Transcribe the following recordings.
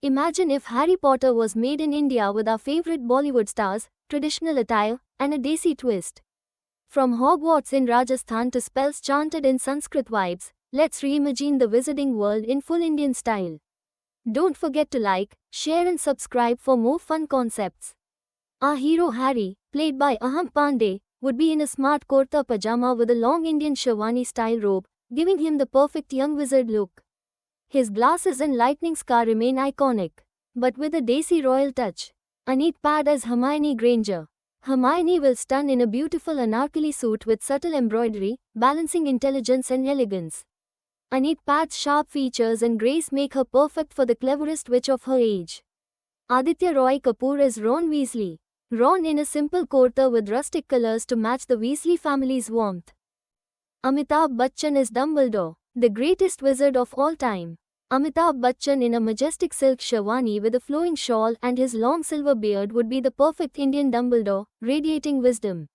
Imagine if Harry Potter was made in India with our favorite Bollywood stars, traditional attire, and a desi twist. From Hogwarts in Rajasthan to spells chanted in Sanskrit vibes, let's reimagine the wizarding world in full Indian style. Don't forget to like, share and subscribe for more fun concepts. Our hero Harry, played by Aham Pandey, would be in a smart kurta pajama with a long Indian Sherwani-style robe, giving him the perfect young wizard look. His glasses and lightning scar remain iconic, but with a desi royal touch. A neat pad as Hermione Granger. Hermione will stun in a beautiful anarkali suit with subtle embroidery, balancing intelligence and elegance. Anit Pad's sharp features and grace make her perfect for the cleverest witch of her age. Aditya Roy Kapoor is Ron Weasley. Ron in a simple kurta with rustic colors to match the Weasley family's warmth. Amitabh Bachchan is Dumbledore, the greatest wizard of all time. Amitabh Bachchan in a majestic silk sherwani with a flowing shawl and his long silver beard would be the perfect Indian Dumbledore, radiating wisdom.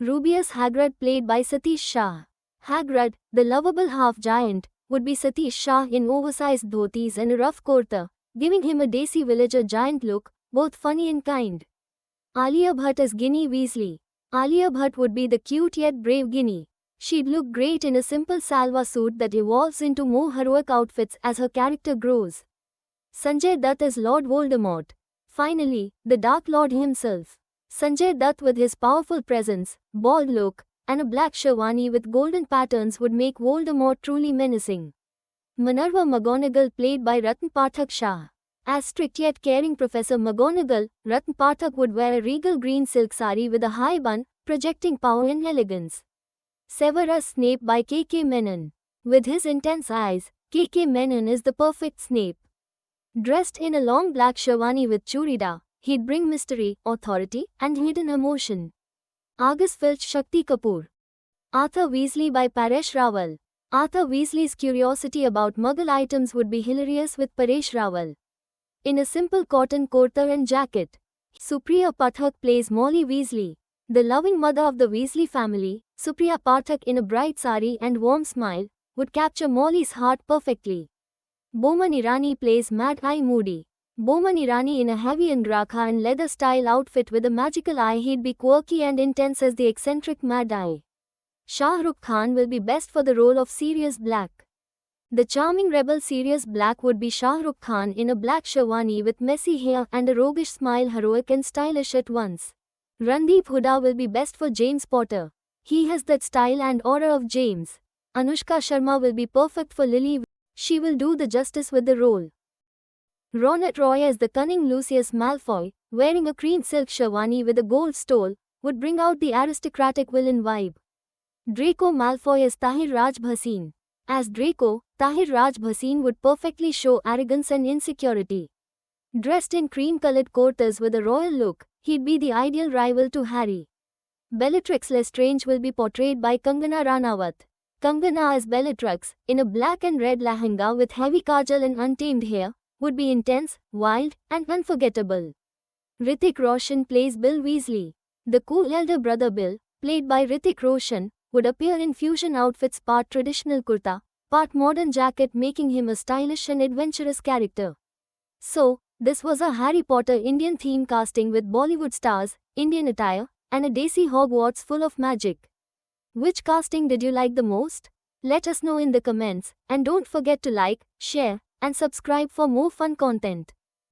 Rubeus Hagrid played by Satish Shah. Hagrid, the lovable half-giant, would be Satish Shah in oversized dhotis and a rough kurta, giving him a desi villager giant look, both funny and kind. Alia Bhatt as Ginny Weasley. Alia Bhatt would be the cute yet brave Ginny. She'd look great in a simple salwar suit that evolves into more heroic outfits as her character grows. Sanjay Dutt as Lord Voldemort. Finally, the Dark Lord himself. Sanjay Dutt with his powerful presence, bald look, and a black sherwani with golden patterns would make Voldemort truly menacing. Minerva McGonagall played by Ratan Pathak Shah. As strict yet caring Professor McGonagall, Ratan Pathak would wear a regal green silk sari with a high bun, projecting power and elegance. Severus Snape by K.K. Menon. With his intense eyes, K.K. Menon is the perfect Snape. Dressed in a long black sherwani with churida, he'd bring mystery, authority, and hidden emotion. Argus Filch Shakti Kapoor. Arthur Weasley by Paresh Rawal. Arthur Weasley's curiosity about Muggle items would be hilarious with Paresh Rawal. In a simple cotton kurta and jacket, Supriya Pathak plays Molly Weasley. The loving mother of the Weasley family, Supriya Pathak in a bright sari and warm smile, would capture Molly's heart perfectly. Boman Irani plays Mad Eye Moody. Boman Irani in a heavy angrakha and leather style outfit with a magical eye, he'd be quirky and intense as the eccentric Mad Eye. Shah Rukh Khan will be best for the role of Sirius Black. The charming rebel Sirius Black would be Shah Rukh Khan in a black sherwani with messy hair and a roguish smile, heroic and stylish at once. Randeep Hooda will be best for James Potter. He has that style and aura of James. Anushka Sharma will be perfect for Lily. She will do the justice with the role. Ronit Roy as the cunning Lucius Malfoy, wearing a cream silk sherwani with a gold stole, would bring out the aristocratic villain vibe. Draco Malfoy as Tahir Raj Bhasin. As Draco, Tahir Raj Bhasin would perfectly show arrogance and insecurity. Dressed in cream-colored kurtas with a royal look, he'd be the ideal rival to Harry. Bellatrix Lestrange will be portrayed by Kangana Ranawat. Kangana as Bellatrix, in a black and red lehenga with heavy kajal and untamed hair, would be intense, wild, and unforgettable. Hrithik Roshan plays Bill Weasley. The cool elder brother Bill, played by Hrithik Roshan, would appear in fusion outfits, part traditional kurta, part modern jacket, making him a stylish and adventurous character. So, this was a Harry Potter Indian theme casting with Bollywood stars, Indian attire, and a desi Hogwarts full of magic. Which casting did you like the most? Let us know in the comments, and don't forget to like, share, and subscribe for more fun content.